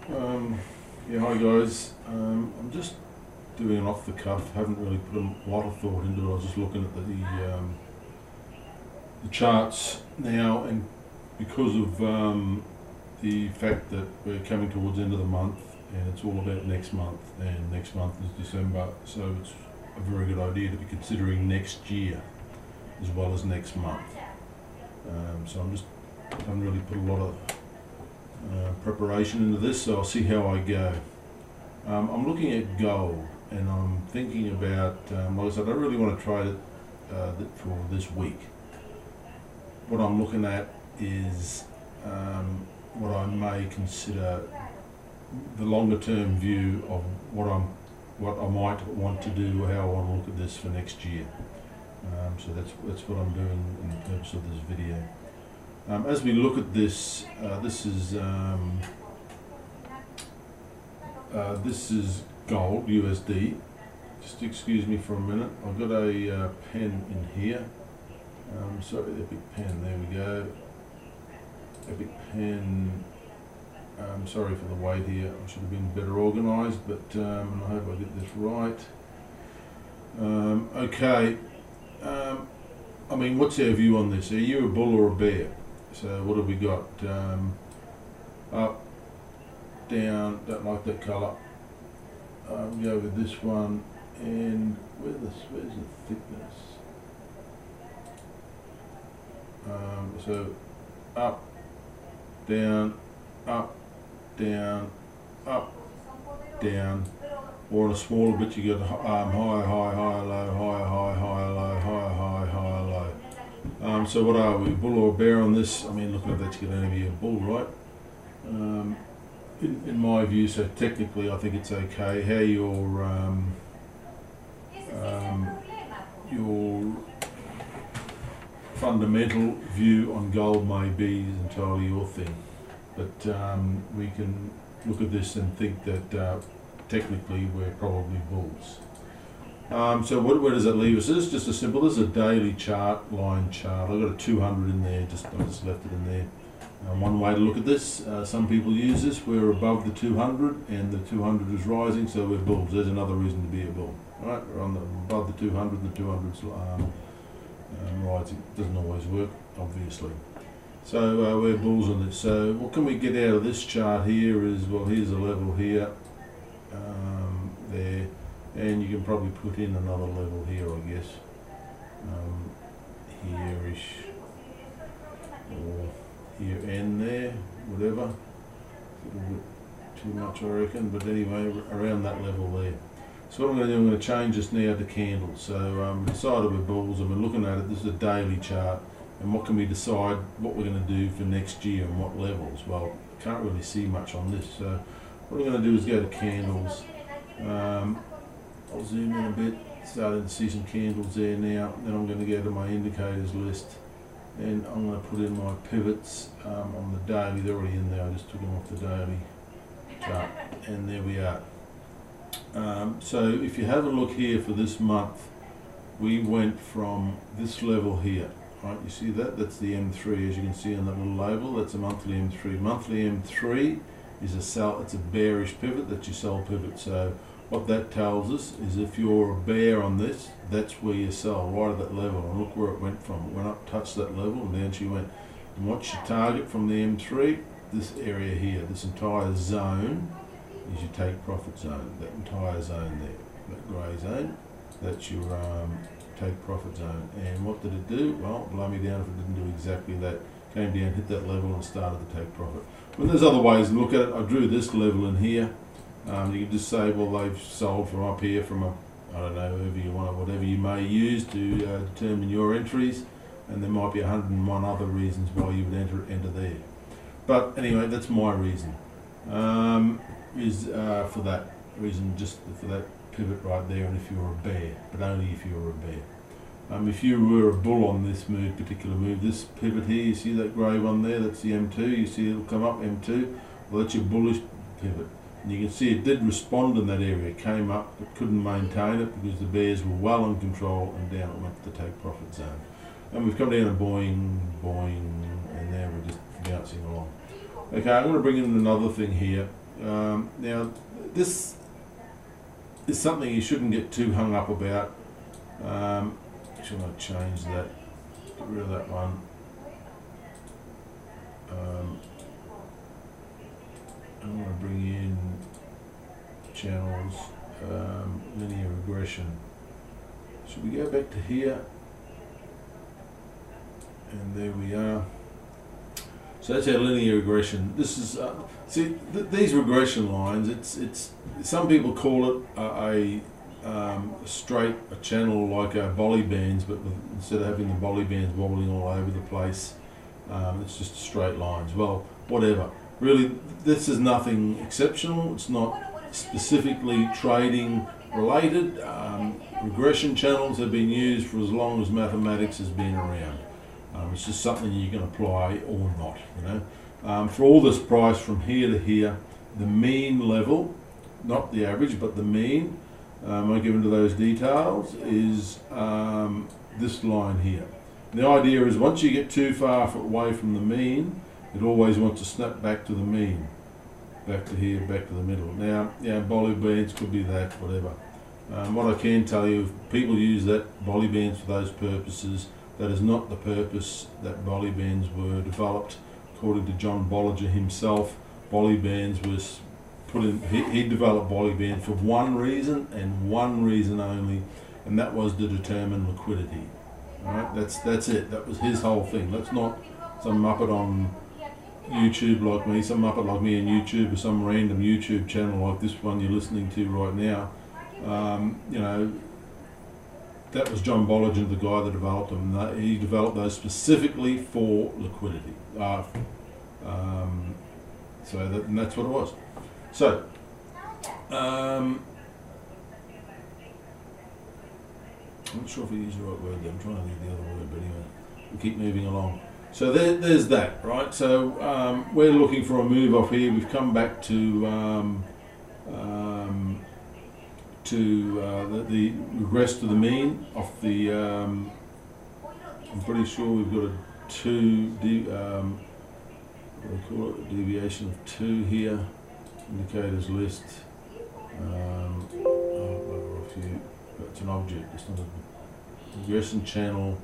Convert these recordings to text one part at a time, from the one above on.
Yeah, hi guys. I'm just doing an off the cuff. Haven't really put a lot of thought into it. I was just looking at the charts now, and because of the fact that we're coming towards the end of the month, and it's all about next month, and next month is December, so it's a very good idea to be considering next year as well as next month. So I haven't really put a lot of preparation into this, so I'll see how I go. I'm looking at gold, and I'm thinking about, like I said, I don't really want to trade it for this week. What I'm looking at is what I may consider the longer term view of what I might want to do, or how I want to look at this for next year. So that's what I'm doing in the purpose of this video. As we look at this, this is gold USD. Just excuse me for a minute. I've got a pen in here. Sorry, the big pen. There we go. A big pen. Sorry for the wait here. I should have been better organised, but and I hope I get this right. Okay. I mean, what's our view on this? Are you a bull or a bear? So what have we got? Up, down, don't like that colour. Go with this one, and where's the thickness? So up, down, up, down, up, down. Or on a smaller bit you got high, high, high, low, high, high, high, low, high, high, high, low. So what are we, bull or bear on this? I mean, looking at that, you can only be a bull, right? In my view, so technically I think it's okay. How your fundamental view on gold may be is entirely your thing. But we can look at this and think that technically we're probably bulls. So where does that leave us? This is just a simple, this is a daily chart, line chart. I've got a 200 in there, I just left it in there. One way to look at this, some people use this, we're above the 200 and the 200 is rising, so we're bulls. There's another reason to be a bull. Alright, we're above the 200 and the 200's rising. It doesn't always work, obviously. So we're bulls on this. So what can we get out of this chart here is, well, here's a level here, there. And you can probably put in another level here, I guess, here-ish, or here and there, whatever. A little bit too much, I reckon, but anyway, around that level there. So what I'm going to do, I'm going to change this now to candles. So we decided we're bulls, and we're looking at it. This is a daily chart, and what can we decide what we're going to do for next year and what levels? Well, I can't really see much on this, so what I'm going to do is go to candles. I'll zoom in a bit, starting to see some candles there now. Then I'm going to go to my indicators list, and I'm going to put in my pivots on the daily. They're already in there, I just took them off the daily chart, and there we are. So if you have a look here for this month, we went from this level here, right? You see that? That's the M3, as you can see on that little label. That's a monthly M3. Monthly M3 is a sell. It's a bearish pivot. That's your sell pivot. So what that tells us is if you're a bear on this, that's where you sell, right at that level. And look where it went from. It went up, touched that level, and down she went. And what's your target from the M3? This area here, this entire zone is your take profit zone. That entire zone there, that grey zone, that's your take profit zone. And what did it do? Well, blow me down if it didn't do exactly that. Came down, hit that level, and started to take profit. But there's other ways to look at it. I drew this level in here. You can just say, well, they've sold from up here from a, I don't know, whoever you want, whatever you may use to determine your entries, and there might be 101 other reasons why you would enter there. But anyway, that's my reason. For that reason, just for that pivot right there, and if you're a bear, but only if you're a bear. If you were a bull on this particular move, this pivot here, you see that grey one there, that's the M2, you see it'll come up, M2, well that's your bullish pivot. And you can see it did respond in that area. It came up, but couldn't maintain it because the bears were well in control, and down it went to the take profit zone. And we've come down and boing, boing, and now we're just bouncing along. Okay, I'm going to bring in another thing here. Now, this is something you shouldn't get too hung up about. Actually, I'm going to change that, get rid of that one. I'm going to bring in channels, linear regression. Should we go back to here? And there we are. So that's our linear regression. This is these regression lines. It's some people call it a straight channel like our bolly bands, but instead of having the bolly bands wobbling all over the place, it's just straight lines. Well, whatever. Really, this is nothing exceptional. It's not specifically trading related. Regression channels have been used for as long as mathematics has been around. It's just something you can apply or not, you know. For all this price from here to here, the mean level, not the average, but the mean, I won't get into those details, is this line here. The idea is once you get too far away from the mean, it always wants to snap back to the mean. Back to here, back to the middle. Now, yeah, bolly bands could be that, whatever. What I can tell you, if people use that bolly bands for those purposes, that is not the purpose that bolly bands were developed. According to John Bollinger himself, bolly bands was put in, he developed bolly bands for one reason and one reason only, and that was to determine liquidity. Alright, that's it. That was his whole thing. That's not some muppet on YouTube like me, some muppet like me on YouTube, or some random YouTube channel like this one you're listening to right now. You know, that was John Bollinger, the guy that developed them. He developed those specifically for liquidity. And that's what it was. So, I'm not sure if I used the right word there. I'm trying to use the other word, but anyway, we'll keep moving along. So there's that, right? So we're looking for a move off here. We've come back to the regress to the mean off the. I'm pretty sure we've got a what do we call it? A deviation of 2 here. Indicators list. It's an object. It's not a regression channel.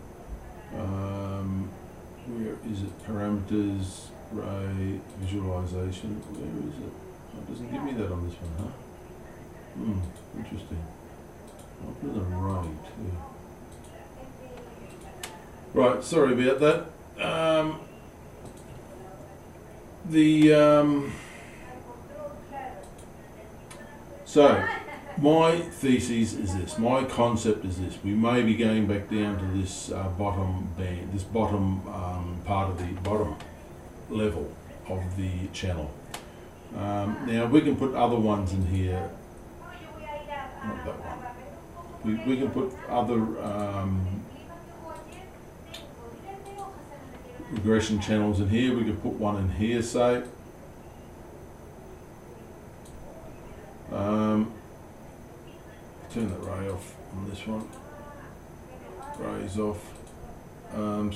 Where is it? Parameters, ray, visualization. Where is it? Oh, it doesn't give me that on this one, huh? Interesting. I'll put it on ray too. Right, sorry about that. So my thesis is this, my concept is this: we may be going back down to this bottom band, this bottom part of the bottom level of the channel. Now we can put other ones in here, not that one. We can put other regression channels in here. We could put one in here, say. Turn that ray off on this one. Ray's off.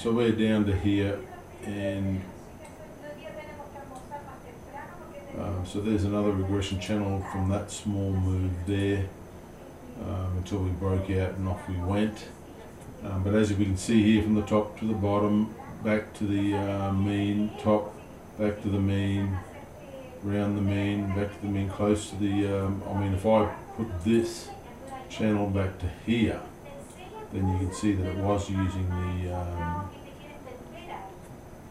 So we're down to here, and so there's another regression channel from that small move there until we broke out and off we went. But as we can see here, from the top to the bottom, back to the mean, top, back to the mean, round the mean, back to the mean, close to the, I mean, if I put this channel back to here, then you can see that it was using the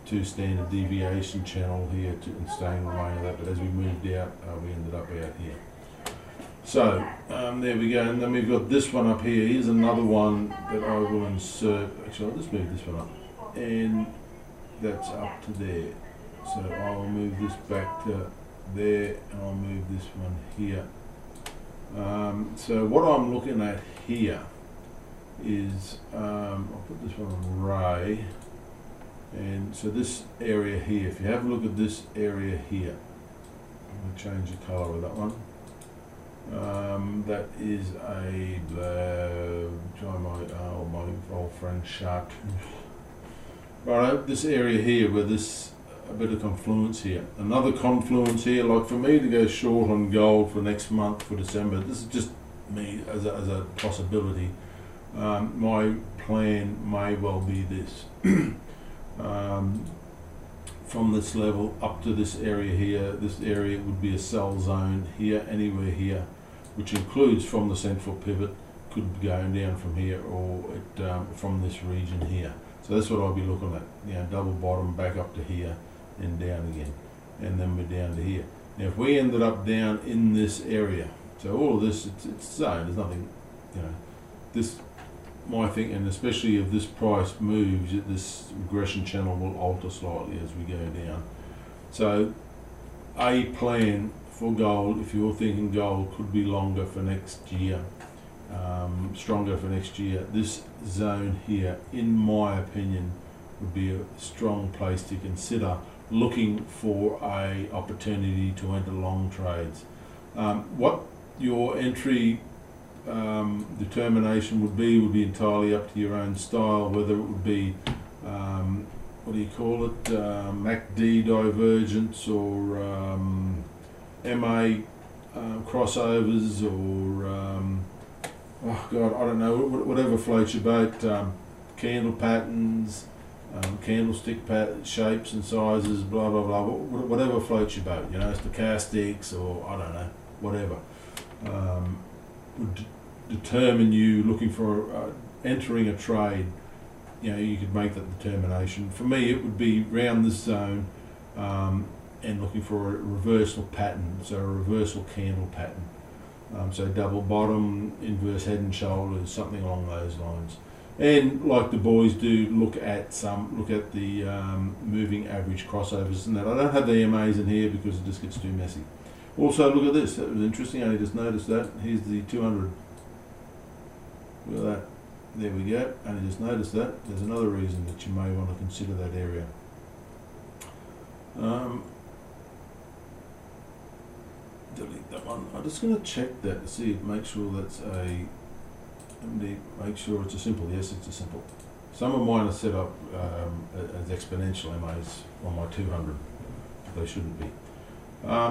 2 standard deviation channel here and staying in the lane of that, but as we moved out, we ended up out here. So, there we go, and then we've got this one up here. Here's another one that I will insert. Actually, I'll just move this one up, and that's up to there. So I'll move this back to there, and I'll move this one here. So what I'm looking at here is, I'll put this one on ray, and so this area here, if you have a look at this area here, I'm going to change the colour of that one. That is a my old friend Chartreuse. Right, this area here where this a bit of confluence here. Another confluence here, like for me to go short on gold for next month, for December, this is just me as a possibility. My plan may well be this. From this level up to this area here, this area would be a sell zone here, anywhere here, which includes from the central pivot, could be going down from here, or from this region here. So that's what I'll be looking at, you know, double bottom back up to here and down again, and then we're down to here. Now if we ended up down in this area, so all of this, it's zone, there's nothing, you know, this, my thinking, especially if this price moves, this regression channel will alter slightly as we go down. So a plan for gold, if you're thinking gold could be longer for next year, stronger for next year, this zone here, in my opinion, would be a strong place to consider looking for a opportunity to enter long trades. What your entry determination would be entirely up to your own style, whether it would be what do you call it, MACD divergence, or MA crossovers, or oh god, I don't know, whatever floats your boat, candle patterns, candlestick shapes and sizes, blah blah blah, whatever floats your boat, you know, stochastics, or I don't know, whatever, would determine you looking for entering a trade. You know, you could make that determination. For me, it would be round this zone, and looking for a reversal pattern, so a reversal candle pattern. So double bottom, inverse head and shoulders, something along those lines. And like the boys do, look at the moving average crossovers and that. I don't have the MAs in here because it just gets too messy. Also, look at this. That was interesting. I only just noticed that. Here's the 200. Look at that. There we go. Only just noticed that. There's another reason that you may want to consider that area. Delete that one. I'm just going to check that to see, make sure that's a. Make sure it's a simple. Yes, it's a simple. Some of mine are set up as exponential MAs on my 200. They shouldn't be.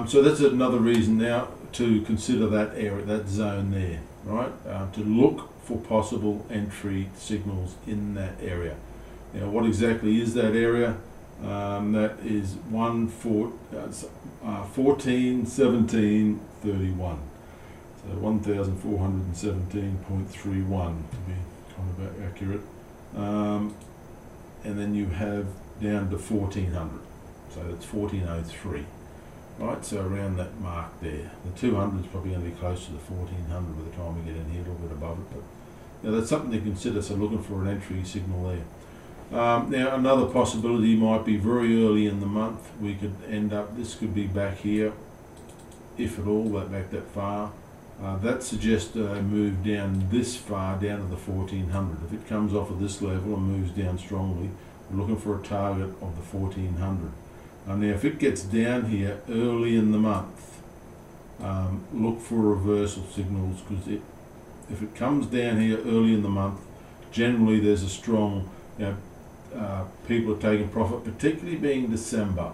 So that's another reason now to consider that area, that zone there, right? To look for possible entry signals in that area. Now, what exactly is that area? That is 14, 17, 31. So 1,417.31 to be kind of accurate. And then you have down to 1,400. So that's 1,403. Right, so around that mark there. The 200 is probably going to be close to the 1,400 by the time we get in here, a little bit above it. But you know, that's something to consider, so looking for an entry signal there. Now another possibility might be very early in the month. We could end up, this could be back here, if at all, back that far. That suggests a move down this far, down to the 1,400. If it comes off of this level and moves down strongly, we're looking for a target of the 1,400. Now if it gets down here early in the month, look for reversal signals, because if it comes down here early in the month, generally there's a strong, you know, people are taking profit, particularly being December,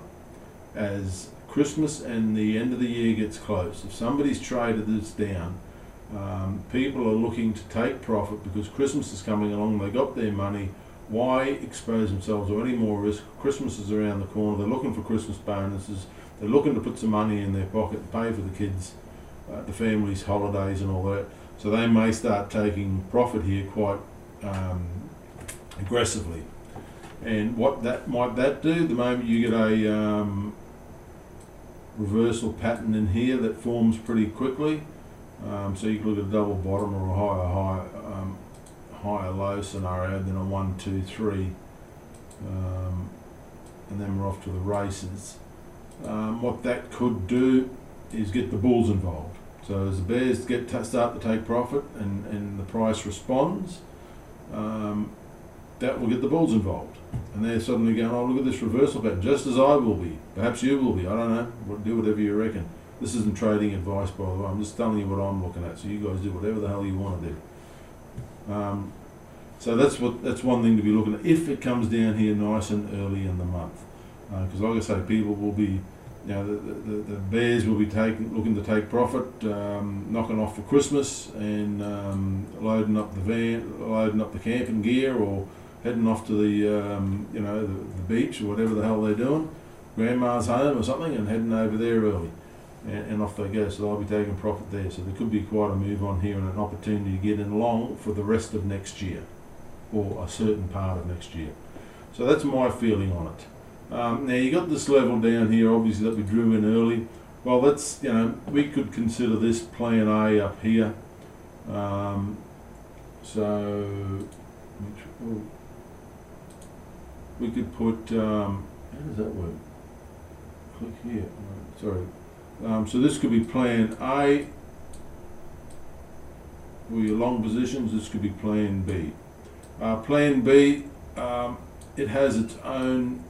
as Christmas and the end of the year gets close. If somebody's traded this down, people are looking to take profit because Christmas is coming along, they got their money. Why expose themselves to any more risk? Christmas is around the corner, they're looking for Christmas bonuses, they're looking to put some money in their pocket, pay for the kids, the family's holidays and all that. So they may start taking profit here quite aggressively. And what might that do? The moment you get a reversal pattern in here that forms pretty quickly, so you can look at a double bottom or a higher low scenario, then a 1, 2, 3, and then we're off to the races. What that could do is get the bulls involved. So as the bears start to take profit and the price responds, that will get the bulls involved. And they're suddenly going, oh, look at this reversal pattern, just as I will be. Perhaps you will be, I don't know. Do whatever you reckon. This isn't trading advice, by the way. I'm just telling you what I'm looking at. So you guys do whatever the hell you want to do. So that's one thing to be looking at if it comes down here nice and early in the month. because like I say, people will be, you know, the bears will be looking to take profit, knocking off for Christmas and loading up the van, loading up the camping gear, or heading off to the you know, the beach or whatever the hell they're doing, grandma's home or something, and heading over there early, and off they go. So they'll be taking profit there. So there could be quite a move on here and an opportunity to get in long for the rest of next year, or a certain part of next year. So that's my feeling on it. Now you got this level down here, obviously, that we drew in early. Well, that's, you know, we could consider this plan A up here. So we could put, how does that work? Click here. Sorry. So this could be plan A for your long positions. This could be plan B. Plan B, it has its own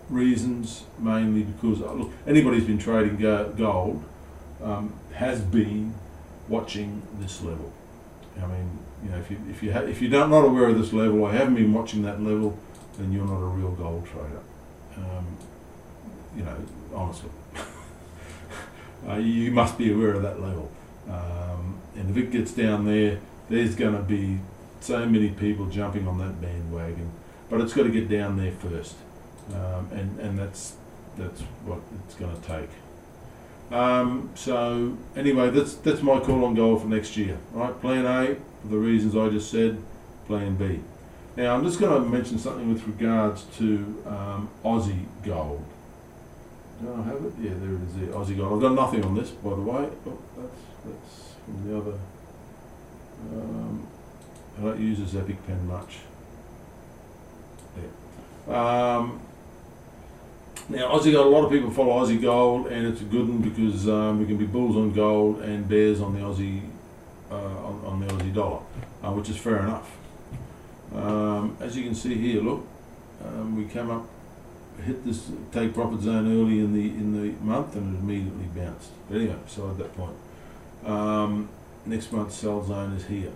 reasons, mainly because look, anybody who's been trading gold has been watching this level. I mean, you know, if you're not aware of this level, or haven't been watching that level, then you're not a real gold trader. You know, honestly, you must be aware of that level. And if it gets down there, there's going to be so many people jumping on that bandwagon, but it's got to get down there first. And that's what it's going to take. So anyway, that's my call on gold for next year. Right, plan A for the reasons I just said. Plan B. Now I'm just going to mention something with regards to Aussie gold. Do I have it? Yeah, there it is. There, Aussie gold. I've done nothing on this, by the way. Oh, that's from the other. I don't use this Epic pen much. Yeah. Now Aussie gold, a lot of people follow Aussie gold, and it's a good one because we can be bulls on gold and bears on the Aussie on the Aussie dollar, which is fair enough. As you can see here, look, we came up, hit this take profit zone early in the month, and it immediately bounced. But anyway, beside that point, next month's sell zone is here.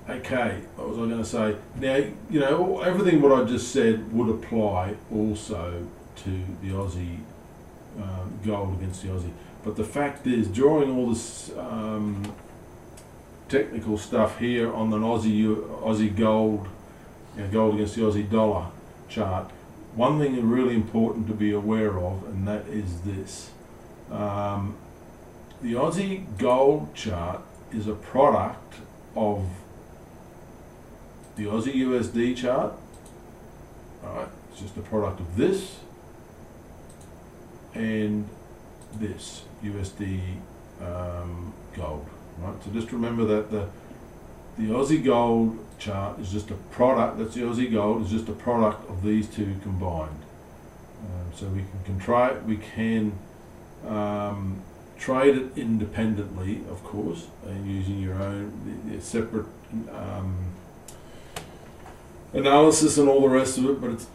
Okay, what was I going to say? Now, you know, everything what I just said would apply also to the Aussie gold against the Aussie. But the fact is, during all this technical stuff here on an Aussie gold, you know, gold against the Aussie dollar chart, one thing is really important to be aware of, and that is this. The Aussie gold chart is a product of the Aussie USD chart. Alright, it's just a product of this and this USD gold. Right, so just remember that the Aussie gold chart is just a product. That's the Aussie gold is just a product of these two combined. So we can trade it independently, of course, and using your own separate analysis and all the rest of it. But it's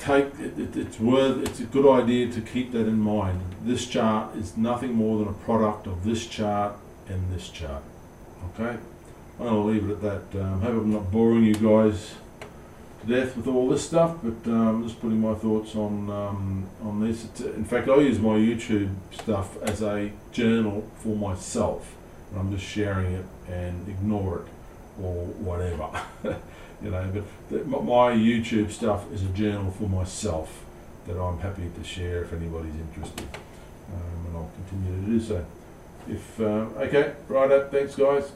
a good idea to keep that in mind. This chart is nothing more than a product of this chart and this chart. Okay, I'm going to leave it at that. Hope I'm not boring you guys to death with all this stuff, but I'm just putting my thoughts on this. In fact, I use my YouTube stuff as a journal for myself, and I'm just sharing it and ignore it or whatever. You know, but my YouTube stuff is a journal for myself that I'm happy to share if anybody's interested, and I'll continue to do so. Okay, right up. Thanks, guys.